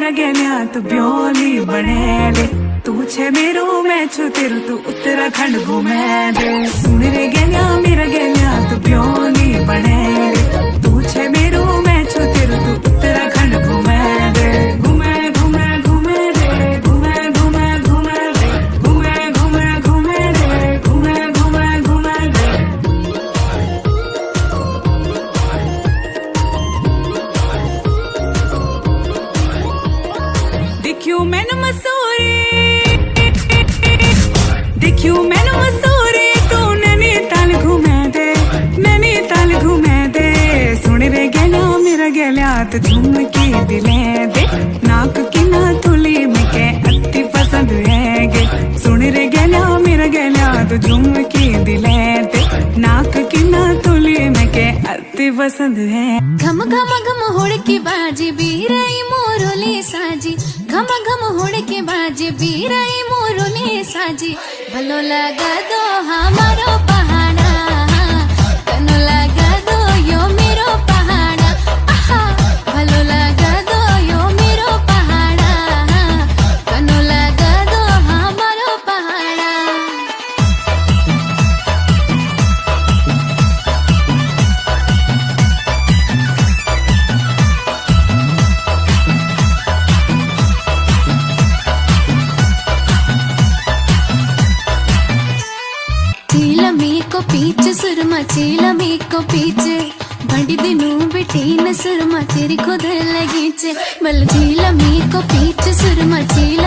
मेरा गहना तो ब्योली बने ले तू छे मेरो मैं छु तेरू तू उत्तराखंड घूमे दे सुन रे गहना मेरा गहना तो ब्योली बने ले तू छे मेरो मैं छु तेरू तू उत्तराखंड घूमे दे घूमे घूमे घूमे दे घूमे घूमे घूमे दे घूमे घूमे घूमे दे घूमे घूमे घूमे दे देखियो मैनू मसूरी देखियो मैनू मसूरी तू नैनीताल घूमे दे सुन रे गहना मेरा गहना तो झुमकी दिले दे नाक की ना तुली मिके अति पसंद है गे सुन रे गहना मेरा गहना तो झुमकी दिले दे नाक की ना तुली मिके अति पसंद है घम घम घम होड़ के बाजे बीराई मोरोले साजी घम घम होड़ के बाजे बीराई मोरोले साजी भलो लगा दो हमारो पहाड़ा कनो लगा दो यो मेरो पहाड़ा आहा भलो लगा दो यो मेरो पहाड़ा कनो लगा दो हमारो पहाड़ा चीलमी को पीछ सुरमा चीलमी को पीछ बड़ी दिनों बेटी न सुरमा तेरी खुद लगी चे बल चीलमी को पीछ सुरमा चील